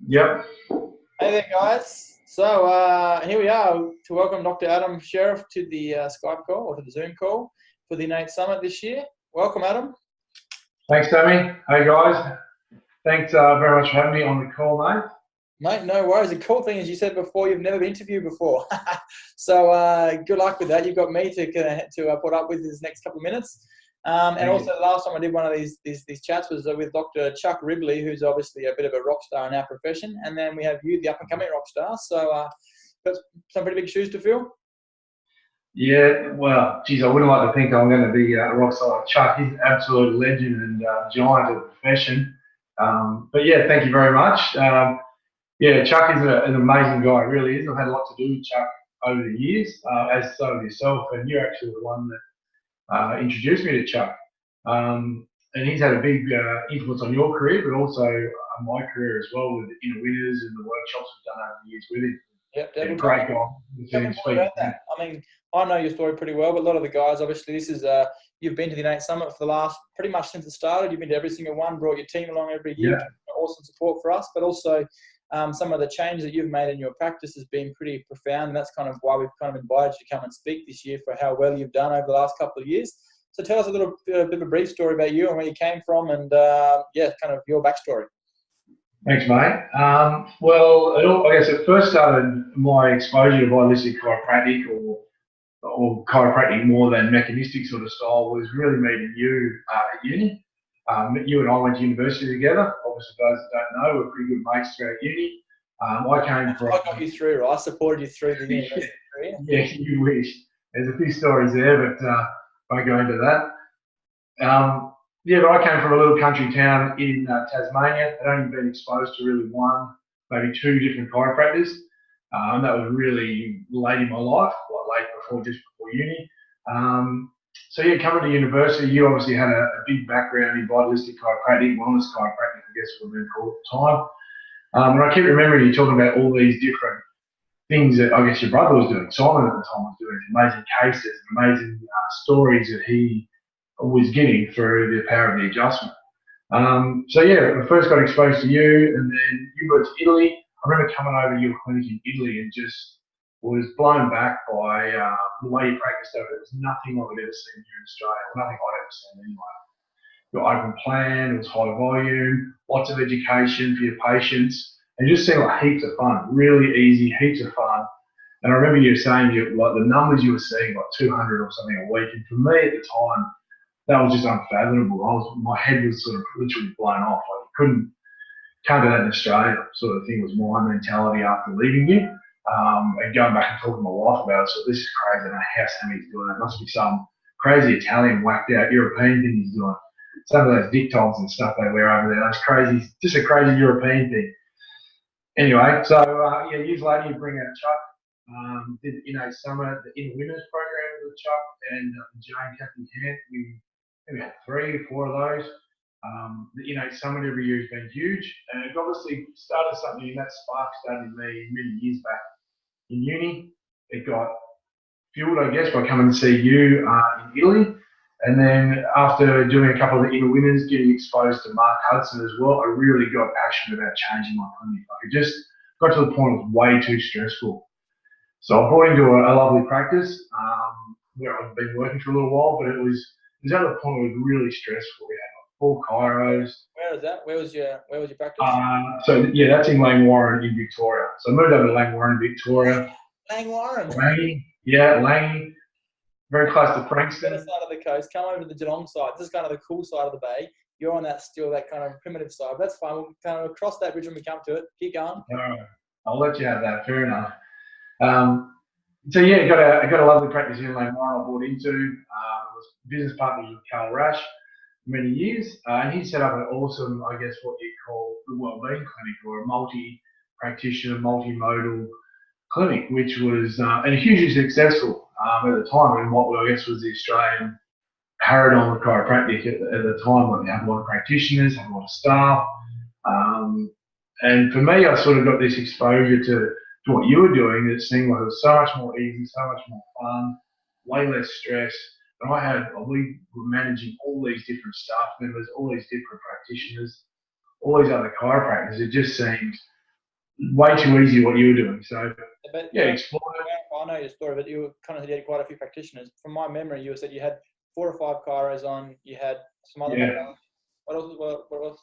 Yep. Hey there, guys. So here we are to welcome Dr. Adam Sheriff to the Skype call or to the Zoom call for the Innate Summit this year. Welcome, Adam. Thanks, Sammy. Hey, guys. Thanks very much for having me on the call, mate. Mate, no worries. The cool thing is you said before you've never been interviewed before. So good luck with that. You've got me to put up with this next couple of minutes. And Thank also you. the last time I did one of these chats was with Dr. Chuck Ribley, who's obviously a bit of a rock star in our profession. And then we have you, the up-and-coming rock star. So got some pretty big shoes to fill. Yeah, well, geez, I wouldn't like to think I'm going to be a rock star. Chuck, he's an absolute legend and giant of the profession. But yeah, thank you very much. Yeah, Chuck is an amazing guy, really is. I've had a lot to do with Chuck over the years, as so have yourself, and you're actually the one that introduced me to Chuck. And he's had a big influence on your career, but also on my career as well with the inner winners and the workshops we've done over the years with him. Yep, Yeah, definitely. great guy. Tell me more about that. I mean, I know your story pretty well, but a lot of the guys, obviously, this is you've been to the Innate Summit for the last pretty much since it started. You've been to every single one, brought your team along every year, Yeah. awesome support for us. But also, some of the changes that you've made in your practice has been pretty profound, and that's kind of why we've kind of invited you to come and speak this year for how well you've done over the last couple of years. So tell us a little bit of a brief story about you and where you came from, and yeah, kind of your backstory. Thanks, mate. Well, I guess it first started my exposure to holistic chiropractic or chiropractic more than mechanistic sort of style was really meeting you at uni. You and I went to university together. Obviously, those that don't know, we're pretty good mates throughout uni. I came from. I got you through, right? I supported you through the university career. Yeah, you wish. There's a few stories there, but won't go into that. Yeah, but I came from a little country town in Tasmania. I'd only been exposed to really one, maybe two different chiropractors. That was really late in my life, quite late just before uni. So yeah, coming to university, you obviously had a big background in vitalistic chiropractic, wellness chiropractic, I guess we've been called at the time. And I keep remembering you talking about all these different things that I guess your brother was doing. Simon at the time was doing amazing cases, amazing stories that he was getting through the power of the adjustment. So yeah, I first got exposed to you, and then you went to Italy. I remember coming over to your clinic in Italy and just was blown back by the way you practiced over. There was nothing I've ever seen here in Australia, nothing I'd ever seen anyway. Your open plan, it was high volume, lots of education for your patients, and it just seemed like heaps of fun, really easy, heaps of fun. And I remember you saying like the numbers you were seeing, like 200 or something a week, and for me at the time, that was just unfathomable. My head was sort of literally blown off. Like can't do that in Australia, sort of thing was my mentality after leaving you. And going back and talking to my wife about it, so this is crazy. I don't know how Sammy's doing it. It must be some crazy Italian whacked out European thing he's doing. Some of those dictogs and stuff they wear over there, that's crazy, just a crazy European thing. Anyway, so yeah, years later you bring out Chuck, did the Innate Summit, the Inner Winners program with Chuck and Jane Kathy Hant. We had 3 or 4 of those. The Innate Summit every year has been huge, and it obviously started something, and that spark started in me many years back in uni. It got fueled, I guess, by coming to see you in Italy. And then after doing a couple of the inner winners, getting exposed to Mark Hudson as well, I really got passionate about changing my clinic. Like it just got to the point it was way too stressful. So I brought into a lovely practice where I've been working for a little while, but it was at the point it was really stressful. We had like 4 chiros. Where is that? Where was your practice? So yeah, that's in Langwarrin in Victoria. So I moved over to Langwarrin, Victoria. Langwarrin. Langy, yeah, Langy. Very close to Frankston. Other side of the coast, come over to the Geelong side. This is kind of the cool side of the bay. You're on that kind of primitive side. That's fine. We'll kind of cross that bridge when we come to it. Keep going. All right. I'll let you have that. Fair enough. So yeah, I got a lovely practice in Langwarrin I bought into. I was business partners with Carl Rash many years, and he set up an awesome, I guess, what you call the wellbeing clinic or a multi-practitioner, multimodal clinic, which was and hugely successful at the time, and what I guess was the Australian paradigm of chiropractic at the time. Like they had a lot of practitioners, had a lot of staff, and for me, I sort of got this exposure to what you were doing. It seemed like it was so much more easy, so much more fun, way less stress. And we were managing all these different staff members, all these different practitioners, all these other chiropractors. It just seemed way too easy what you were doing. So But yeah, explore it. I know your story, but you kind of had quite a few practitioners. From my memory, you said you had 4 or 5 chiros on. You had some other. Yeah. What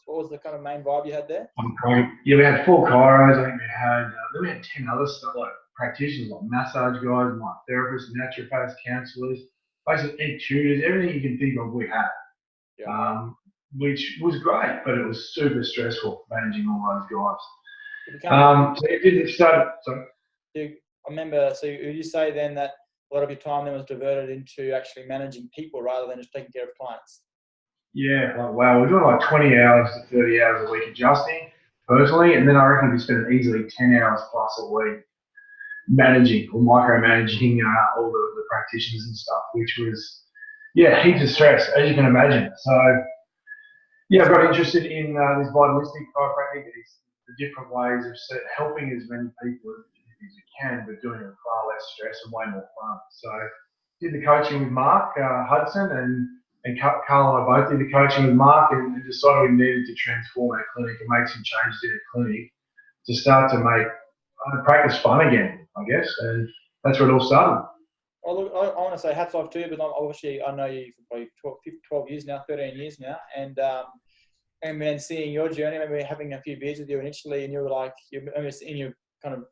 was the kind of main vibe you had there? Yeah, we had 4 chiros. I think we had then we had 10 other stuff like practitioners, like massage guys, my therapists, naturopaths, counsellors, basically any tutors, everything you can think of we had. Yeah. Which was great, but it was super stressful managing all those guys. So it didn't start. So I remember. So you say then that a lot of your time then was diverted into actually managing people rather than just taking care of clients. yeah, like wow, we're doing like 20 hours to 30 hours a week adjusting personally, and then I reckon we spend easily 10 hours plus a week managing or micromanaging all the practitioners and stuff, which was, yeah, heaps of stress, as you can imagine. So, yeah, I got interested in this vitalistic chiropractic, the different ways of helping as many people as you can, but doing it with far less stress and way more fun. So, did the coaching with Mark Hudson, and Carl and I both did the coaching with Mark, and decided we needed to transform our clinic and make some changes in our clinic to start to make practice fun again, I guess, and that's where it all started. Well, look, I want to say hats off to you, but obviously I know you for probably 12 years now, 13 years now, and then seeing your journey, maybe having a few beers with you initially, and you were like, you're in your kind of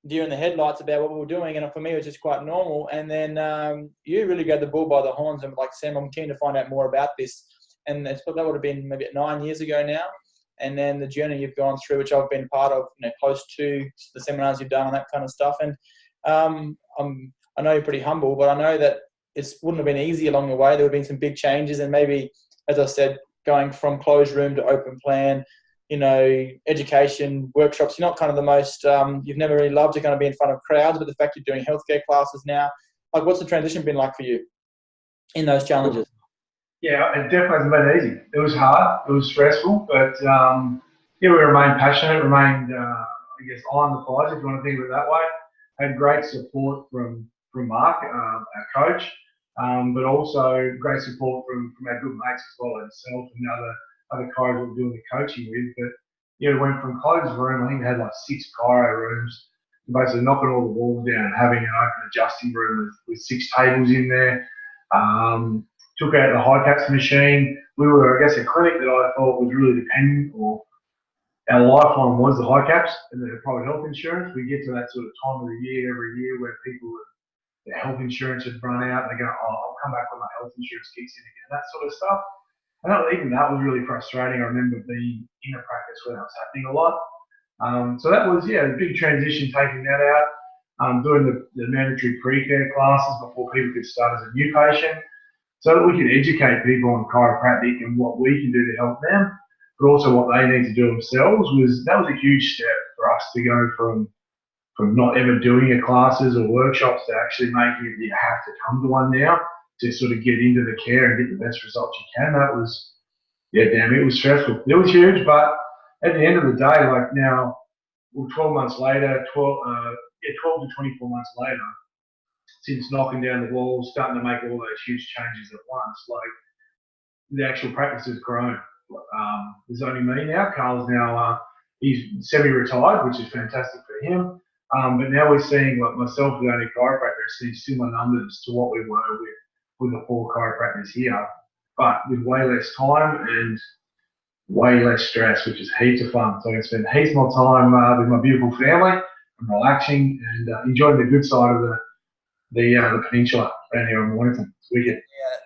deer in the headlights about what we were doing, and for me it was just quite normal. And then you really grabbed the bull by the horns and like, Sam, I'm keen to find out more about this. And that would have been maybe 9 years ago now. And then the journey you've gone through, which I've been part of, close to the seminars you've done and that kind of stuff. And I know you're pretty humble, but I know that it wouldn't have been easy along the way. There would have been some big changes, and maybe, as I said, going from closed room to open plan, education, workshops, you're not kind of the most, you've never really loved to kind of be in front of crowds, but the fact you're doing healthcare classes now, like what's the transition been like for you in those challenges? Yeah, it definitely hasn't been easy. It was hard, it was stressful, but yeah, we remained passionate, remained, I guess, on the prize, if you want to think of it that way. Had great support from Mark, our coach, but also great support from our good mates as well, himself and other chiros we were doing the coaching with. But yeah, we went from closed room, I think we had like 6 chiro rooms, to basically knocking all the walls down and having an open adjusting room with 6 tables in there. Took out the high caps machine. We were, I guess, a clinic that I thought was really dependent, or our lifeline was the high caps and the private health insurance. We get to that sort of time of the year every year where people, their health insurance has run out. They go, oh, I'll come back when my health insurance kicks in again, that sort of stuff. And even that was really frustrating. I remember being in a practice where that was happening a lot. So that was, yeah, a big transition, taking that out, doing the mandatory pre-care classes before people could start as a new patient, so that we can educate people on chiropractic and what we can do to help them, but also what they need to do themselves. That was a huge step for us to go from not ever doing your classes or workshops to actually making it you have to come to one now to sort of get into the care and get the best results you can. That was, yeah, damn, it was stressful. It was huge, but at the end of the day, like now, 12 months later, 12 to 24 months later, since knocking down the walls, starting to make all those huge changes at once, like the actual practice has grown. There's only me now. Carl's now, he's semi-retired, which is fantastic for him. But now we're seeing, like myself, the only chiropractor, seeing similar numbers to what we were with the 4 chiropractors here, but with way less time and way less stress, which is heaps of fun. So I can spend heaps more time with my beautiful family and relaxing and enjoying the good side of the peninsula around here in Mornington. It's wicked.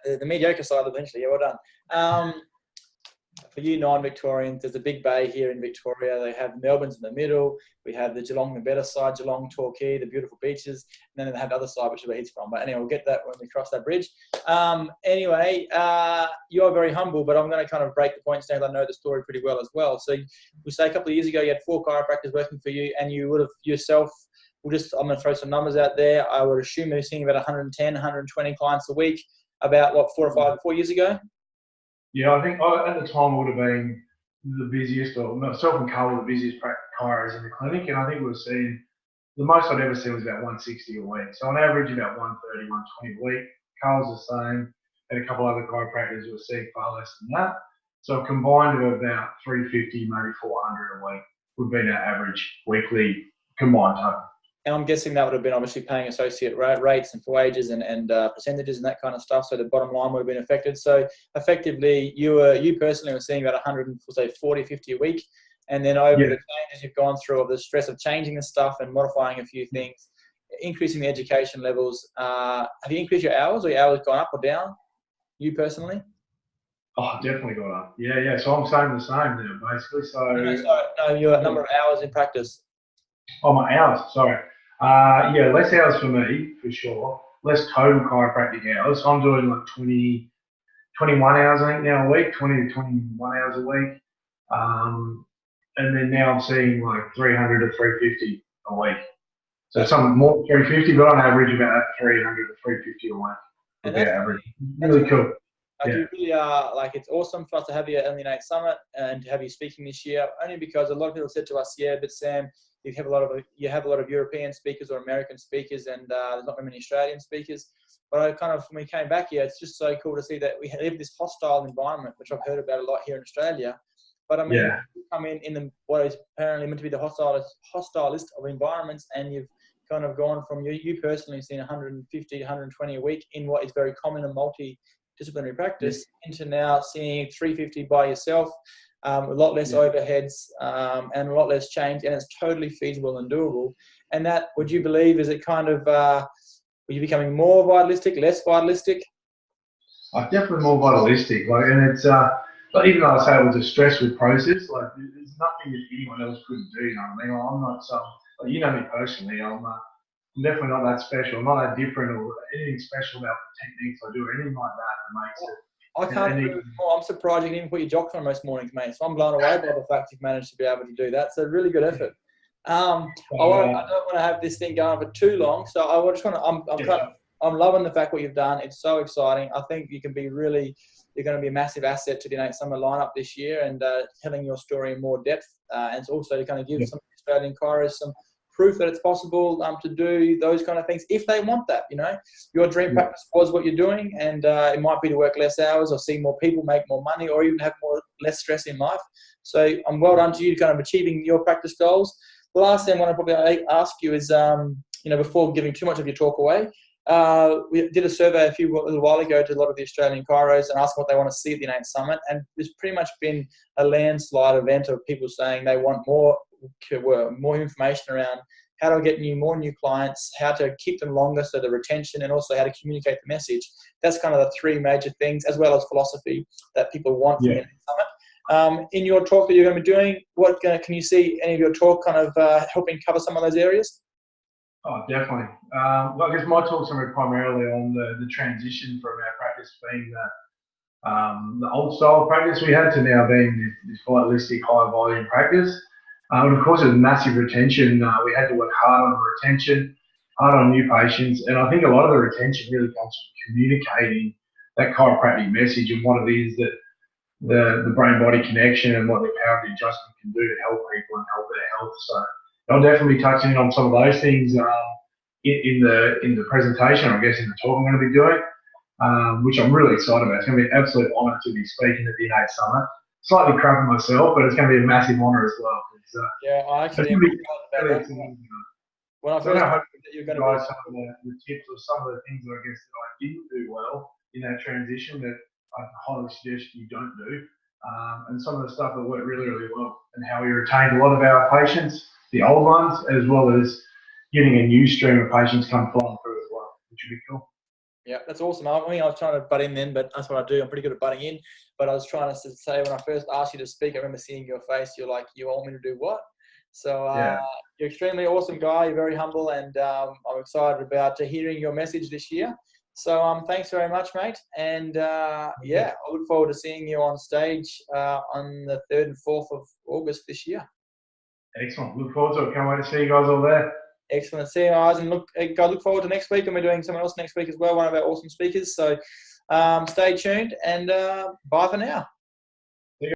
Yeah, the mediocre side of the peninsula. Yeah, well done. For you non-Victorians, there's a big bay here in Victoria. They have Melbourne's in the middle. We have the Geelong, the better side, Geelong, Torquay, the beautiful beaches. And then they have the other side, which is where he's from. But anyway, we'll get that when we cross that bridge. Anyway, you're very humble, but I'm going to kind of break the points down. I know the story pretty well as well. So we say a couple of years ago, you had 4 chiropractors working for you, and you would have yourself, I'm going to throw some numbers out there. I would assume you're seeing about 110, 120 clients a week about, 4 years ago? Yeah, I think at the time would have been the busiest, or myself and Carl were the busiest chiros in the clinic, and I think we were seeing, the most I'd ever seen was about 160 a week. So on average, about 130, 120 a week. Carl's the same, and a couple other chiropractors who were seeing far less than that. So combined of about 350, maybe 400 a week would have been our average weekly combined total. And I'm guessing that would have been obviously paying associate rates and for wages and percentages and that kind of stuff. So the bottom line would have been affected. So effectively, you personally were seeing about 140, 50 a week. And then over the changes you've gone through of the stress of changing the stuff and modifying a few things, increasing the education levels. Have you increased your hours, or your hours gone up or down, you personally? Oh, definitely got up. Yeah. So I'm saying the same now, basically. So no, your number of hours in practice. Oh, my hours. Sorry. Less hours for me, for sure. Less total chiropractic hours. So I'm doing like 21 hours, I think, now a week, 20 to 21 hours a week. And then now I'm seeing like 300 to 350 a week. So some more 350, but on average about 300 to 350 a week. And that's average. Really cool. You really are, like, it's awesome for us to have you at the Innate Summit and to have you speaking this year, only because a lot of people said to us, yeah, but Sam, you have a lot of European speakers or American speakers, and there's not very many Australian speakers. But when we came back here, it's just so cool to see that we live this hostile environment, which I've heard about a lot here in Australia. But I mean, you come in what is apparently meant to be the hostilest of environments, and you've kind of gone from you personally seeing 150 to 120 a week in what is very common in multidisciplinary practice, into now seeing 350 by yourself. A lot less overheads and a lot less change, and it's totally feasible and doable. And that, would you believe, is it kind of, are you becoming more vitalistic, less vitalistic? Definitely more vitalistic. And it's, but even though I say it was a stressful process, there's nothing that anyone else couldn't do, you know what I mean? I'm not you know me personally, I'm definitely not that special, I'm not that different or anything special about the techniques I do or anything like that makes it. I can't agree with more. I'm surprised you can even put your jocks on most mornings, mate. So I'm blown away by the fact you've managed to be able to do that. So really good effort. I don't want to have this thing going for too long. So I just want to, I'm loving the fact what you've done. It's so exciting. I think you're going to be a massive asset to the Innate Summit lineup this year, and telling your story in more depth. And it's also to kind of give some Australian chiros some proof that it's possible to do those kind of things if they want that. You know, your dream practice was what you're doing, and it might be to work less hours or see more people, make more money, or even have less stress in life. So I'm well done to you, kind of achieving your practice goals. The last thing I want to probably ask you is, before giving too much of your talk away, we did a survey a little while ago to a lot of the Australian chiros and asked what they want to see at the Innate Summit, and there's pretty much been a landslide event of people saying they want more information around how to get more new clients, how to keep them longer, so the retention, and also how to communicate the message. That's kind of the three major things, as well as philosophy, that people want from the Innate Summit. In your talk that you're going to be doing, can you see any of your talk kind of helping cover some of those areas? Oh, definitely. I guess my talks are primarily on the transition from our practice being the old style practice we had to now being this vitalistic, high volume practice. And of course, it was massive retention. We had to work hard on the retention, hard on new patients. And I think a lot of the retention really comes from communicating that chiropractic message and what it is that the brain-body connection and what the power of the adjustment can do to help people and help their health. So I'll definitely be touching on some of those things in the presentation, I guess in the talk I'm going to be doing, which I'm really excited about. It's going to be an absolute honour to be speaking at the Innate Summit. Slightly crapping myself, but it's going to be a massive honour as well. I actually am excited about that. When I first heard that you're going to be some of the tips or some of the things that I guess that I didn't do well in that transition that I highly suggest you don't do, and some of the stuff that worked really, really well, and how we retained a lot of our patients, the old ones, as well as getting a new stream of patients come flowing through as well, which would be cool. Yeah, that's awesome. I mean, I was trying to butt in then, but that's what I do. I'm pretty good at butting in. But I was trying to say, when I first asked you to speak, I remember seeing your face. You're like, you want me to do what? So you're extremely awesome guy. You're very humble, and I'm excited about hearing your message this year. So thanks very much, mate. And I look forward to seeing you on stage on the 3rd and 4th of August this year. Excellent. Look forward to it. Can't wait to see you guys all there. Excellent. See you guys, and look forward to next week, and we're doing someone else next week as well, one of our awesome speakers. So stay tuned, and bye for now.